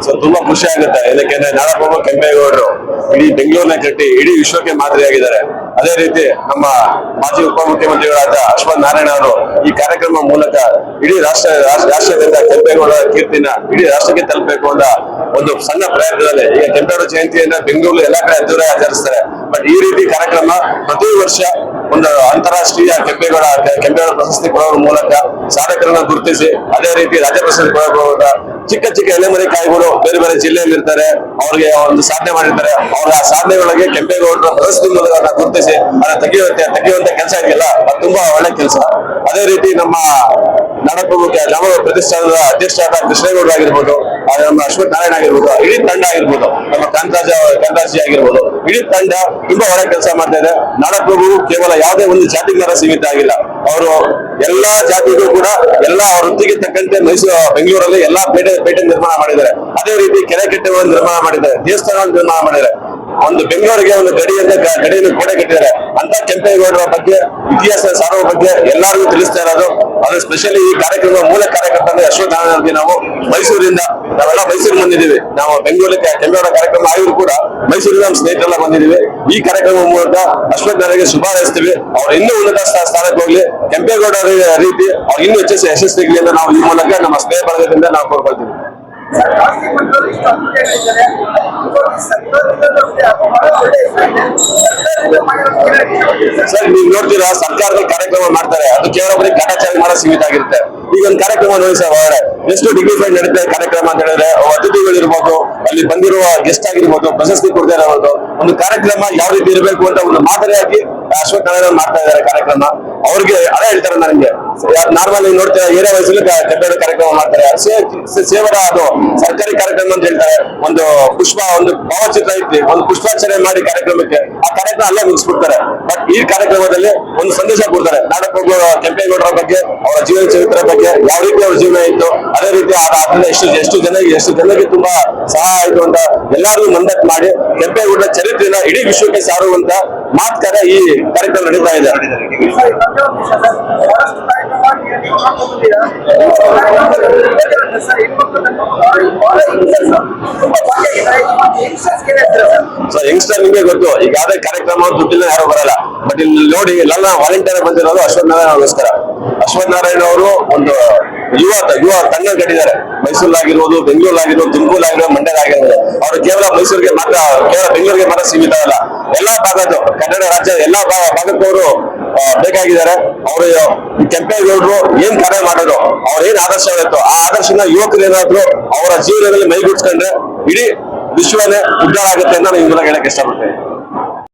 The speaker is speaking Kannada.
ಸೊ ತುಂಬಾ ಖುಷಿ ಆಗುತ್ತೆ. ಯಾಕೆಂದ್ರೆ ನಾಡಪ್ರಭು ಕೆಂಪೇಗೌಡರು ಇಡೀ ಬೆಂಗಳೂರಿನ ಕಟ್ಟಿ ಇಡೀ ವಿಶ್ವಕ್ಕೆ ಮಾದರಿಯಾಗಿದ್ದಾರೆ. ಅದೇ ರೀತಿ ನಮ್ಮ ಮಾಜಿ ಉಪಮುಖ್ಯಮಂತ್ರಿಗಳಾದ ಅಶ್ವಥ್ ನಾರಾಯಣ ಅವರು ಈ ಕಾರ್ಯಕ್ರಮ ಮೂಲಕ ಇಡೀ ರಾಷ್ಟ್ರದಿಂದ ಕೆಂಪೇಗೌಡರ ಕೀರ್ತಿನ ಇಡೀ ರಾಷ್ಟ್ರಕ್ಕೆ ತಲುಪಬೇಕು ಅಂತ ಒಂದು ಸಣ್ಣ ಪ್ರಯತ್ನದಲ್ಲಿ ಈಗ ಕೆಂಪೇಗೌಡ ಜಯಂತಿಯನ್ನ ಬೆಂಗಳೂರು ಎಲ್ಲಾ ಕಡೆ ಅದ್ದೂರಿಯಾಗಿ ಆಚರಿಸ್ತಾರೆ. ಬಟ್ ಈ ರೀತಿ ಕಾರ್ಯಕ್ರಮ ಪ್ರತಿ ವರ್ಷ ಒಂದು ಅಂತಾರಾಷ್ಟ್ರೀಯ ಕೆಂಪೇಗೌಡ ಪ್ರಶಸ್ತಿ ಕೊಡೋದ್ರ ಮೂಲಕ ಸಾಧಕರನ್ನ ಗುರುತಿಸಿ ಅದೇ ರೀತಿ ರಾಜ್ಯ ಪ್ರಶಸ್ತಿ ಕೊಡಬಹುದ ಚಿಕ್ಕ ಚಿಕ್ಕ ಎಲೆಮರಿ ಕಾಯಿಗಳು ಬೇರೆ ಬೇರೆ ಜಿಲ್ಲೆಯಲ್ಲಿ ಇರ್ತಾರೆ, ಅವ್ರಿಗೆ ಒಂದು ಸಾಧನೆ ಮಾಡಿರ್ತಾರೆ. ಅವ್ರ ಆ ಸಾಧನೆಗಳಿಗೆ ಕೆಂಪೇಗೌಡರ ಪ್ರಶಸ್ತಿ ಮೂಲಕ ಗುರುತಿಸಿ ಅದನ್ನ ತೆಗೆಯುವಂತ ಕೆಲಸ ಇದೆಯಲ್ಲ, ಅದು ತುಂಬಾ ಒಳ್ಳೆ ಕೆಲಸ. ಅದೇ ರೀತಿ ನಮ್ಮ ನಾಡಪ್ರಭು ಗ್ರಾಮ ಪ್ರತಿಷ್ಠಾನದ ಅಧ್ಯಕ್ಷರಾದ ಕೃಷ್ಣೇಗೌಡರು ಆಗಿರ್ಬೋದು, ನಮ್ಮ ಅಶ್ವಥ್ ನಾರಾಯಣ ಆಗಿರ್ಬೋದು, ಇಡೀ ತಂಡ ಆಗಿರ್ಬೋದು, ನಮ್ಮ ಕಾಂತರಾಜಿ ಆಗಿರ್ಬೋದು, ಇಡೀ ತಂಡ ತುಂಬಾ ಒಳ್ಳೆ ಕೆಲಸ ಮಾಡ್ತಾ ಇದೆ. ನಾಡಪ್ರಭು ಕೇವಲ ಯಾವುದೇ ಒಂದು ಜಾತಿಗೆ ಮಾತ್ರ ಸೀಮಿತ ಆಗಿಲ್ಲ. ಅವರು ಎಲ್ಲಾ ಜಾತಿಗೂ ಕೂಡ ಎಲ್ಲಾ ವೃತ್ತಿಗೆ ತಕ್ಕಂತೆ ಬೆಂಗಳೂರಲ್ಲಿ ಎಲ್ಲಾ ಪೇಟೆ ನಿರ್ಮಾಣ ಮಾಡಿದ್ದಾರೆ. ಅದೇ ರೀತಿ ಕೆರೆ ಕಟ್ಟೆಗಳನ್ನು ನಿರ್ಮಾಣ ಮಾಡಿದ್ದಾರೆ, ದೇವಸ್ಥಾನ ನಿರ್ಮಾಣ ಮಾಡಿದ್ದಾರೆ. ಒಂದು ಬೆಂಗಳೂರಿಗೆ ಒಂದು ಗಡಿಯನ್ನು ಕೋಟೆ ಕಟ್ಟಿದ್ದಾರೆ ಅಂತ ಕೆಂಪೇಗೌಡರ ಬಗ್ಗೆ ಇತಿಹಾಸ ಸಾರುವ ಬಗ್ಗೆ ಎಲ್ಲರಿಗೂ ತಿಳಿಸ್ತಾ ಇರೋದು. ಅದು ಸ್ಪೆಷಲಿ ಈ ಕಾರ್ಯಕ್ರಮ ಮೂಲ ಕಾರ್ಯಕರ್ತ ಅಂದ್ರೆ ಅಶ್ವಥ್ ನಾರಾಯಣ. ನಾವು ನಾವೆಲ್ಲ ಮೈಸೂರಿಗೆ ಬಂದಿದ್ದೀವಿ. ನಾವು ಬೆಂಗಳೂರಿಗೆ ಕೆಂಪೇಗೌಡ ಕಾರ್ಯಕ್ರಮ ಆಗಿದ್ರು ಕೂಡ ಮೈಸೂರಿನ ನಮ್ಮ ಸ್ನೇಹಿತರೆಲ್ಲ ಬಂದಿದ್ದೀವಿ. ಈ ಕಾರ್ಯಕ್ರಮ ಮೂಲಕ ಅಶ್ವಥ್ ನಾರಾಯಣಗೆ ಶುಭ ಹಾರೈಸ್ತೀವಿ. ಅವ್ರು ಇನ್ನೂ ಉನ್ನತ ಸ್ಥಾನಕ್ಕೆ ಹೋಗ್ಲಿ, ಕೆಂಪೇಗೌಡ ರೀತಿ ಅವ್ರು ಇನ್ನೂ ಹೆಚ್ಚು ಯಶಸ್ಸಿಗ್ಲಿ ಅಂತ ನಾವು ಈ ಮೂಲಕ ನಮ್ಮ ಸ್ನೇಹ ಬಳಗದಿಂದ ನಾವು ಕೋರ್ಕೊಳ್ತೀವಿ. ಸರ್, ನೀವು ನೋಡ್ತೀರಾ ಸರ್ಕಾರದ ಕಾರ್ಯಕ್ರಮ ಮಾಡ್ತಾರೆ, ಅದು ಕೇವಲ ಬರೀ ಕಾಟಾಚಾರ ಮಾಡೋ ಸೀಮಿತ ಆಗಿರುತ್ತೆ. ಈಗ ಒಂದು ಕಾರ್ಯಕ್ರಮ ನೋಡಿ ಸರ್, ಹೊರಗಡೆ ಎಷ್ಟು ಡಿಗ್ನಿಫೈಡ್ ನಡೀತಾ ಕಾರ್ಯಕ್ರಮ ಅಂತ ಹೇಳಿದ್ರೆ ಅತಿಥಿಗಳು ಇರ್ಬೋದು, ಅಲ್ಲಿ ಬಂದಿರುವ ಗೆಸ್ಟ್ ಆಗಿರ್ಬೋದು, ಪ್ರಶಸ್ತಿ ಕೊಡದೇ ಇರೋದು ಒಂದು ಕಾರ್ಯಕ್ರಮ ಯಾವ ರೀತಿ ಇರಬೇಕು ಅಂತ ಒಂದು ಮಾದರಿಯಾಗಿ ಅಶ್ವಥ್ ನಾರಾಯಣ ಮಾಡ್ತಾ ಇದ್ದಾರೆ ಕಾರ್ಯಕ್ರಮ. ಅವ್ರಿಗೆ ಅದೇ ಹೇಳ್ತಾರೆ ನನಗೆ, ನಾರ್ಮಲ್ ನೋಡ್ತೀರಾ ಏರಿಯಾ ವಯಸ್ಸಲ್ಲಿ ಕೆಂಪೇಗೌಡ ಕಾರ್ಯಕ್ರಮ ಮಾಡ್ತಾರೆ, ಸೇವರ ಅದು ಸರ್ಕಾರಿ ಕಾರ್ಯಕ್ರಮ ಅಂತ ಹೇಳ್ತಾರೆ. ಒಂದು ಭಾವಚಿತ್ರ ಐತಿ, ಒಂದು ಪುಷ್ಪಾರ್ಚನೆ ಮಾಡಿ ಕಾರ್ಯಕ್ರಮಕ್ಕೆ ಆ ಕಾರ್ಯಕ್ರಮ ಅಲ್ಲೇ ಮುಗಿಸ್ಬಿಡ್ತಾರೆ. ಬಟ್ ಈ ಕಾರ್ಯಕ್ರಮದಲ್ಲಿ ಒಂದು ಸಂದೇಶ ಕೊಡ್ತಾರೆ, ನಾಡಪ್ರಭು ಕೆಂಪೇಗೌಡರ ಬಗ್ಗೆ, ಅವರ ಜೀವನ ಚರಿತ್ರೆ ಬಗ್ಗೆ, ಯಾವ ರೀತಿ ಅವ್ರ ಜೀವನ ಇತ್ತು, ಅದೇ ರೀತಿ ಅದರಿಂದ ಎಷ್ಟು ಜನಕ್ಕೆ ತುಂಬಾ ಸಹಾಯ ಆಯ್ತು ಅಂತ ಎಲ್ಲರಿಗೂ ಮಂದಟ್ ಮಾಡಿ ಕೆಂಪೇಗೌಡರ ಚರಿತ್ರೆನ ಇಡೀ ವಿಶ್ವಕ್ಕೆ ಸಾರುವಂತ ಮಾತುಕತೆ ಈ ಕಾರ್ಯಕ್ರಮ ನಡೀತಾ ಇದೆ. ಸೊ ಯಂಗ್ಸ್ಟರ್ ನಿಮ್ಗೆ ಗೊತ್ತು, ಈಗ ಯಾವ್ದೇ ಕಾರ್ಯಕ್ರಮ ದುಡ್ಡಿಲ್ಲ ಯಾರು ಬರಲ್ಲ. ಬಟ್ ಇಲ್ಲಿ ನೋಡಿ ಎಲ್ಲ ವಾಲಂಟಿಯರ್ ಬಂದಿರೋದು ಅಶ್ವಥ್ ನಾರಾಯಣಗೋಸ್ಕರ. ಅಶ್ವಥ್ ನಾರಾಯಣ ಅವರು ಒಂದು ಯುವ ತಂಡ ಕಟ್ಟಿದ್ದಾರೆ. ಮೈಸೂರಾಗಿರ್ಬೋದು, ಬೆಂಗಳೂರಾಗಿರ್ಬೋದು, ತುಮಕೂರಾಗಿರ್ಬೋದು, ಮಂಡ್ಯದಾಗಿರ್ಬೋದು. ಅವರು ಕೇವಲ ಮೈಸೂರಿಗೆ ಮಾತ್ರ, ಕೇವಲ ಬೆಂಗಳೂರಿಗೆ ಮಾತ್ರ ಸೀಮಿತ ಅಲ್ಲ, ಎಲ್ಲಾ ಭಾಗದ್ದು ಕನ್ನಡ ರಾಜ್ಯದ ಎಲ್ಲಾ ಭಾಗಕ್ಕವರು ಬೇಕಾಗಿದ್ದಾರೆ. ಅವರು ಕೆಂಪೇಗೌಡರು ಏನ್ ಕಾರ್ಯ ಮಾಡೋದು, ಅವ್ರ ಏನ್ ಆದರ್ಶ ಇತ್ತು, ಆ ಆದರ್ಶನ ಯುವಕರು ಏನಾದ್ರು ಅವರ ಜೀವನದಲ್ಲಿ ಮೈಗೂಡಿಸ್ಕೊಂಡ್ರೆ ಇಡೀ ವಿಶ್ವನೇ ಉದ್ಧಾರ ಆಗುತ್ತೆ ಅಂತ ನಾನು ಈ ಮೂಲಕ ಹೇಳಕ್ ಇಷ್ಟಪಡ್ತೇನೆ.